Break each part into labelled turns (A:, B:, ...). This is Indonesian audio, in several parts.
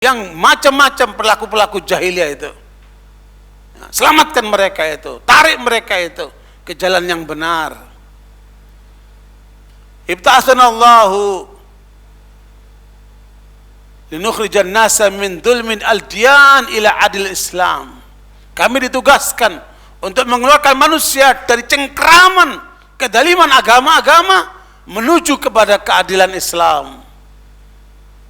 A: yang macam-macam pelaku-pelaku jahiliyah itu. Selamatkan mereka itu, tarik mereka itu ke jalan yang benar. Ibta'atsanallahu linukhrijan nasa min dhulmin al-diyan ila adil Islam. Kami ditugaskan untuk mengeluarkan manusia dari cengkraman kedaliman agama-agama menuju kepada keadilan Islam.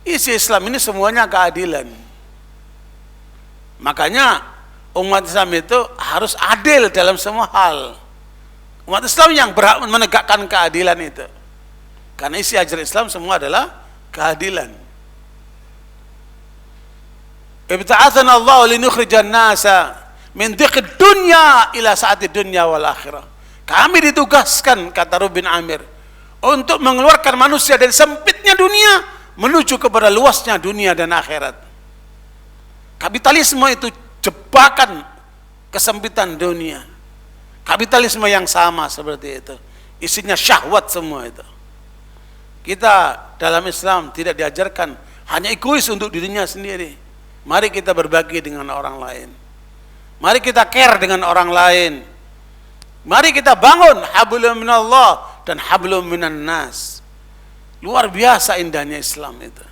A: Isi Islam ini semuanya keadilan. Makanya umat Islam itu harus adil dalam semua hal. Umat Islam yang berhak menegakkan keadilan itu. Karena isi ajaran Islam semua adalah keadilan. Ibta'atsana Allah linukhrijan nasa min dhiqid dunya ila sa'atid dunya wal akhirah. Kami ditugaskan, kata Rubin Amir, untuk mengeluarkan manusia dari sempitnya dunia menuju kepada luasnya dunia dan akhirat. Kapitalisme itu jebakan kesempitan dunia. Kapitalisme yang sama seperti itu, isinya syahwat semua itu. Kita dalam Islam tidak diajarkan hanya egois untuk dirinya sendiri. Mari kita berbagi dengan orang lain. Mari kita care dengan orang lain. Mari kita bangun hablum minallah dan hablum minan nas. Luar biasa indahnya Islam itu.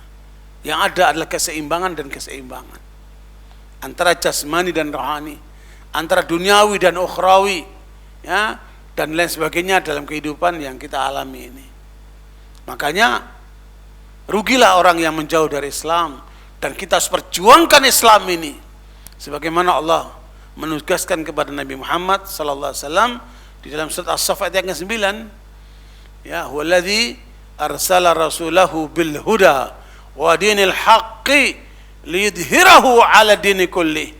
A: Yang ada adalah keseimbangan dan keseimbangan antara jasmani dan rohani, antara duniawi dan ukhrawi, ya, dan lain sebagainya dalam kehidupan yang kita alami ini. Makanya rugilah orang yang menjauh dari Islam, dan kita harus perjuangkan Islam ini sebagaimana Allah menugaskan kepada Nabi Muhammad sallallahu alaihi wasallam di dalam surat As-Saff ayat yang ke-9. Ya, huwallazi arsala rasulahu bil huda wa dinil haqqi liyudhhirahu 'ala dini kulli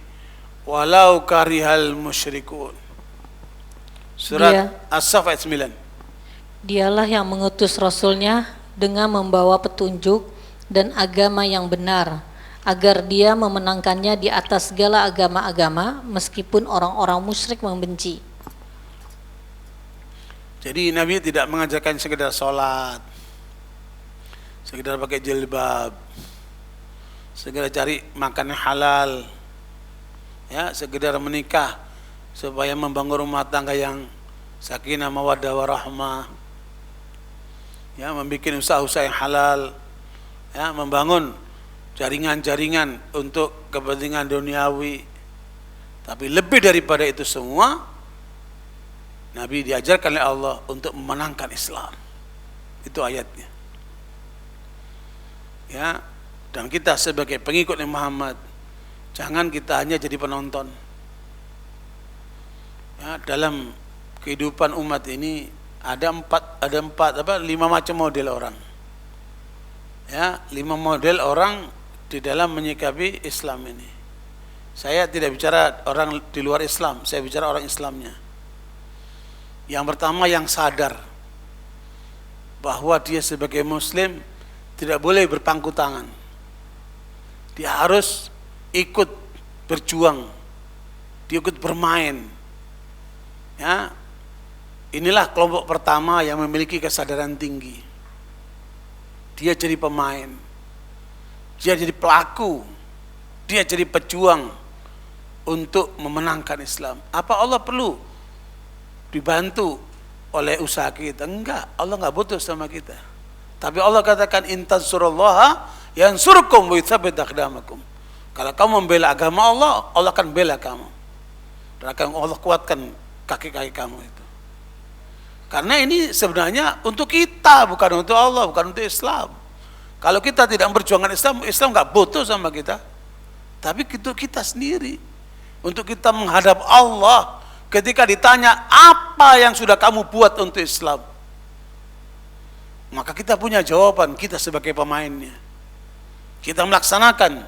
A: walau karihal musyrikun. Surat As-Saff ayat 9.
B: Dialah yang mengutus Rasulnya dengan membawa petunjuk dan agama yang benar, agar dia memenangkannya di atas segala agama-agama, meskipun orang-orang musyrik membenci.
A: Jadi Nabi tidak mengajarkan sekedar sholat, sekedar pakai jilbab, sekedar cari makan yang halal, ya, sekedar menikah supaya membangun rumah tangga yang sakinah mawaddah warahmah, ya, membuat usaha-usaha yang halal, ya, membangun jaringan-jaringan untuk kepentingan duniawi. Tapi lebih daripada itu semua, Nabi diajarkan oleh Allah untuk memenangkan Islam. Itu ayatnya. Ya, dan kita sebagai pengikut Nabi Muhammad, jangan kita hanya jadi penonton. Ya, dalam kehidupan umat ini ada lima macam model orang. Ya, 5 model orang di dalam menyikapi Islam ini. Saya tidak bicara orang di luar Islam, saya bicara orang Islamnya. Yang pertama, yang sadar bahwa dia sebagai Muslim tidak boleh berpangku tangan. Dia harus ikut berjuang, dia ikut bermain. Ya, inilah kelompok pertama yang memiliki kesadaran tinggi. Dia jadi pemain, dia jadi pelaku, dia jadi pejuang untuk memenangkan Islam. Apa Allah perlu dibantu oleh usaha kita? Enggak, Allah enggak butuh sama kita. Tapi Allah katakan intansurullaha yansurkum wa yutsabbit aqdamakum. Kalau kamu membela agama Allah, Allah akan bela kamu. Dan akan Allah kuatkan kaki-kaki kamu itu. Karena ini sebenarnya untuk kita, bukan untuk Allah, bukan untuk Islam. Kalau kita tidak memperjuangkan Islam, Islam enggak butuh sama kita. Tapi itu kita sendiri. Untuk kita menghadap Allah, ketika ditanya apa yang sudah kamu buat untuk Islam, maka kita punya jawaban, kita sebagai pemainnya. Kita melaksanakan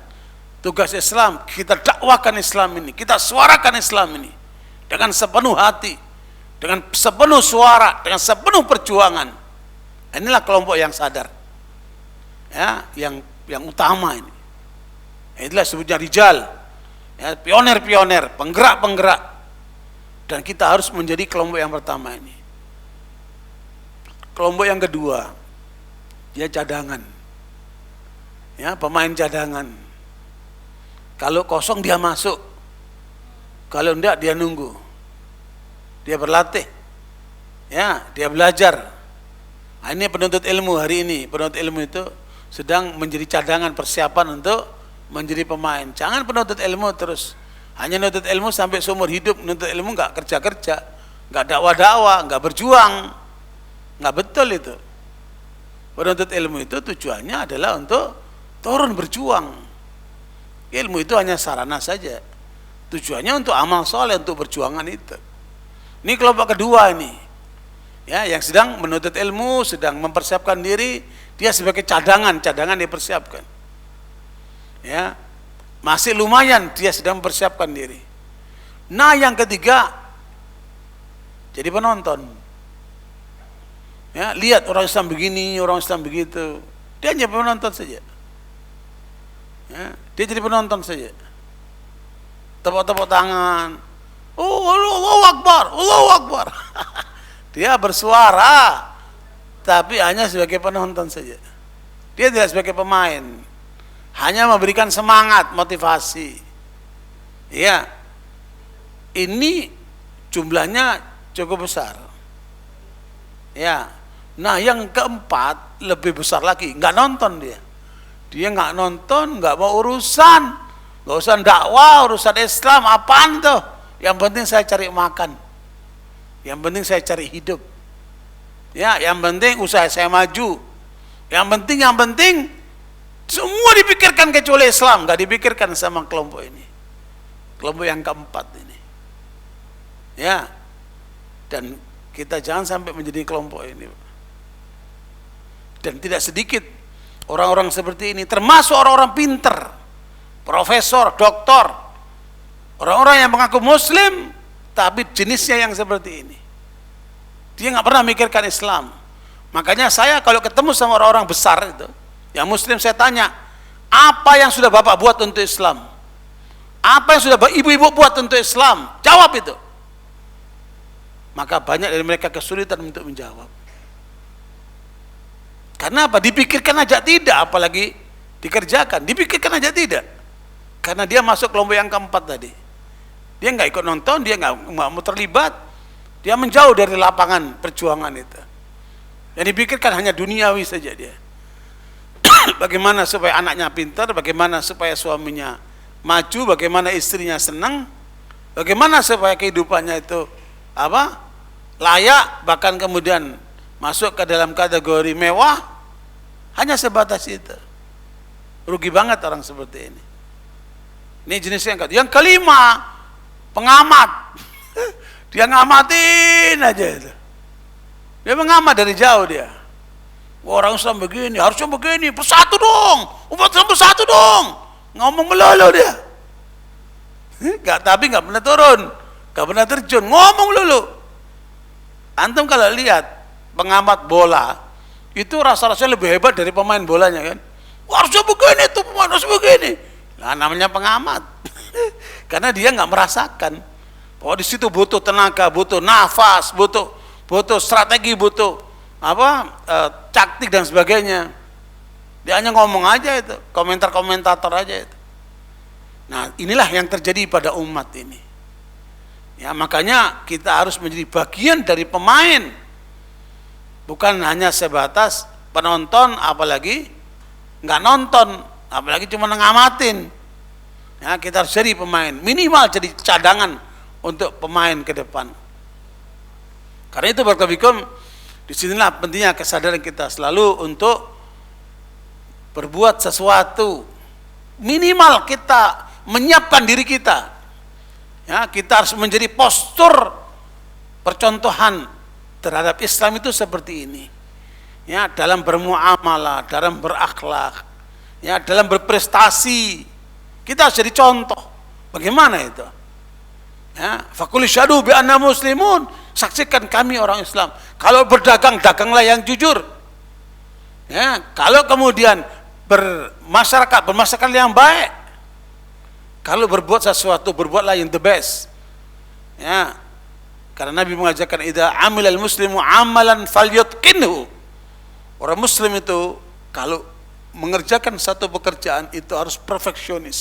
A: tugas Islam, kita dakwakan Islam ini, kita suarakan Islam ini dengan sepenuh hati, dengan sepenuh suara, dengan sepenuh perjuangan. Inilah kelompok yang sadar, ya, yang utama ini. Itulah sebutnya rijal, ya, pioner-pioner, penggerak-penggerak. Dan kita harus menjadi kelompok yang pertama ini. Kelompok yang kedua, dia cadangan, ya, pemain cadangan. Kalau kosong dia masuk. Kalau enggak dia nunggu. Dia berlatih. Ya, dia belajar. Nah, ini penuntut ilmu hari ini. Penuntut ilmu itu sedang menjadi cadangan persiapan untuk menjadi pemain. Jangan penuntut ilmu terus hanya nuntut ilmu sampai seumur hidup. Nuntut ilmu enggak kerja-kerja, enggak dakwah-dakwah, enggak berjuang. Enggak betul itu. Penuntut ilmu itu tujuannya adalah untuk turun berjuang. Ilmu itu hanya sarana saja. Tujuannya untuk amal soleh, untuk perjuangan itu. Ini kelompok kedua ini. Ya, yang sedang menuntut ilmu, sedang mempersiapkan diri, dia sebagai cadangan dipersiapkan. Ya. Masih lumayan dia sedang mempersiapkan diri. Nah, yang ketiga jadi penonton. Ya, lihat orang Islam begini, orang Islam begitu. Dia hanya penonton saja. Ya, dia jadi penonton saja. Tepuk-tepuk tangan. Oh, Allahu Akbar, Allahu Akbar. Dia bersuara, tapi hanya sebagai penonton saja. Dia tidak sebagai pemain. Hanya memberikan semangat, motivasi. Ya, ini jumlahnya cukup besar. Ya, nah yang keempat lebih besar lagi, nggak nonton dia. Dia nggak nonton, nggak mau urusan, nggak urusan dakwah, urusan Islam, apaan tuh? Yang penting saya cari makan, yang penting saya cari hidup. Ya, yang penting usaha saya maju. Yang penting semua dipikirkan kecuali Islam, nggak dipikirkan sama kelompok ini. Kelompok yang keempat ini. Ya, dan kita jangan sampai menjadi kelompok ini. Dan tidak sedikit orang-orang seperti ini, termasuk orang-orang pinter, profesor, doktor, orang-orang yang mengaku muslim, tapi jenisnya yang seperti ini. Dia nggak pernah mikirkan Islam. Makanya saya kalau ketemu sama orang-orang besar itu, yang muslim, saya tanya, apa yang sudah Bapak buat untuk Islam? Apa yang sudah ibu-ibu buat untuk Islam? Jawab itu. Maka banyak dari mereka kesulitan untuk menjawab. Karena apa? Dipikirkan aja tidak, apalagi dikerjakan. Dipikirkan aja tidak. Karena dia masuk kelompok yang keempat tadi. Dia nggak ikut nonton, dia nggak mau terlibat, dia menjauh dari lapangan perjuangan itu. Yang dipikirkan hanya duniawi saja dia. Bagaimana supaya anaknya pintar, bagaimana supaya suaminya maju, bagaimana istrinya senang, bagaimana supaya kehidupannya itu layak, bahkan kemudian masuk ke dalam kategori mewah. Hanya sebatas itu. Rugi banget orang seperti ini. Ini jenis yang kedua. Yang kelima, pengamat. Dia ngamatin aja itu. Dia mengamat dari jauh dia. Orang Islam begini, harusnya begini, bersatu dong, umat Islam bersatu dong. Ngomong melulu dia. Tapi nggak pernah turun, nggak pernah terjun, ngomong melulu. Antum kalau lihat pengamat bola, itu rasa-rasanya lebih hebat dari pemain bolanya kan. Harusnya begini tuh, pemain harus begini. Nah, namanya pengamat. Karena dia nggak merasakan. Oh, di situ butuh tenaga, butuh nafas, butuh strategi, butuh taktik dan sebagainya. Dia hanya ngomong aja itu, komentator aja itu. Nah, inilah yang terjadi pada umat ini. Ya, makanya kita harus menjadi bagian dari pemain. Bukan hanya sebatas penonton, apalagi nggak nonton, apalagi cuma ngamatin. Ya, kita harus jadi pemain, minimal jadi cadangan untuk pemain ke depan. Karena itu barakallahu, disinilah pentingnya kesadaran kita selalu untuk berbuat sesuatu. Minimal kita menyiapkan diri kita. Ya, kita harus menjadi postur percontohan terhadap Islam itu seperti ini. Ya, dalam bermuamalah, dalam berakhlak, ya, dalam berprestasi. Kita harus jadi contoh. Bagaimana itu? Ya, faqul syahadu bi anna muslimun, saksikan kami orang Islam. Kalau berdagang, daganglah yang jujur. Ya, kalau kemudian bermasyarakat yang baik. Kalau berbuat sesuatu, berbuatlah yang the best. Ya. Karena Nabi mengajarkan idza amilal muslimu amalan falyutqinhu. Orang muslim itu kalau mengerjakan satu pekerjaan itu harus perfeksionis.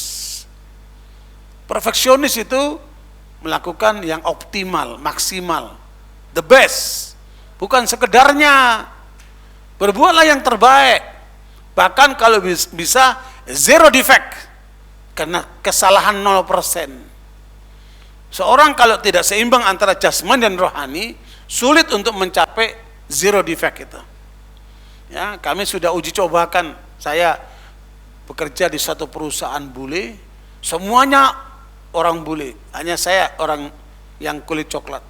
A: Perfeksionis itu melakukan yang optimal, maksimal, the best. Bukan sekedarnya. Berbuatlah yang terbaik. Bahkan kalau bisa zero defect. Karena kesalahan 0%. Seorang kalau tidak seimbang antara jasmani dan rohani, sulit untuk mencapai zero defect itu. Ya, kami sudah uji cobakan. Saya bekerja di satu perusahaan bule, semuanya orang bule, hanya saya orang yang kulit coklat.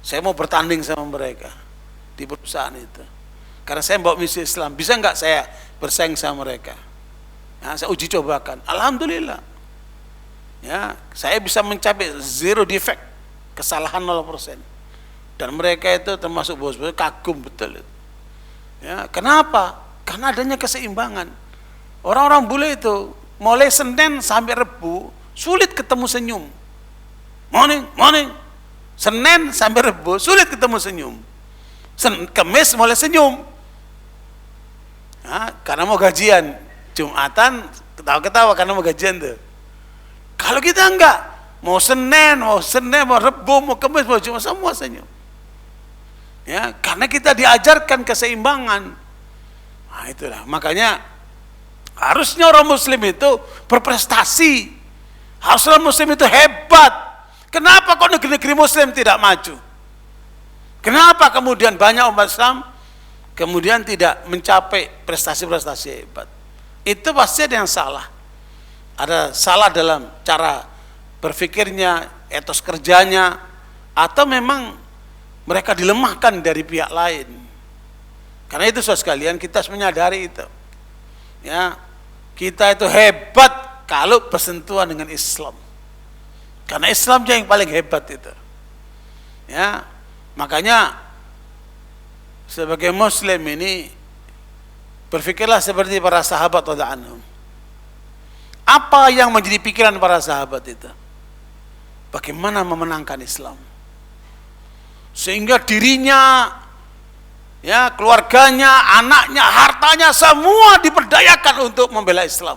A: Saya mau bertanding sama mereka di perusahaan itu, karena saya bawa misi Islam. Bisa nggak saya bersaing sama mereka? Nah, saya uji cobakan. Alhamdulillah, ya, saya bisa mencapai zero defect, kesalahan 0%. Dan mereka itu termasuk bos-bos kagum betul itu. Ya, kenapa? Karena adanya keseimbangan. Orang-orang bule itu mulai Senin sampai Rebu sulit ketemu senyum. Morning. Senin sampai Rebu sulit ketemu senyum. Kamis mulai senyum. Ya, karena mau gajian. Jumatan ketawa-ketawa karena mau gajian tuh. Kalau kita enggak, mau Senin, mau Rebu, mau Kamis, mau Jumat, semua senyum. Ya, karena kita diajarkan keseimbangan. Nah, itulah makanya harusnya orang muslim itu berprestasi. Harusnya orang muslim itu hebat. Kenapa kok negeri-negeri muslim tidak maju? Kenapa kemudian banyak umat Islam kemudian tidak mencapai prestasi-prestasi hebat? Itu pasti ada yang salah. Ada salah dalam cara berpikirnya, etos kerjanya, atau memang mereka dilemahkan dari pihak lain. Karena itu saudara sekalian, kita harus menyadari itu. Ya, kita itu hebat kalau bersentuhan dengan Islam. Karena Islam yang paling hebat itu. Ya, makanya sebagai muslim ini berpikirlah seperti para sahabat radhiyallahu anhum. Apa yang menjadi pikiran para sahabat itu? Bagaimana memenangkan Islam? Sehingga dirinya, ya, keluarganya, anaknya, hartanya semua diperdayakan untuk membela Islam.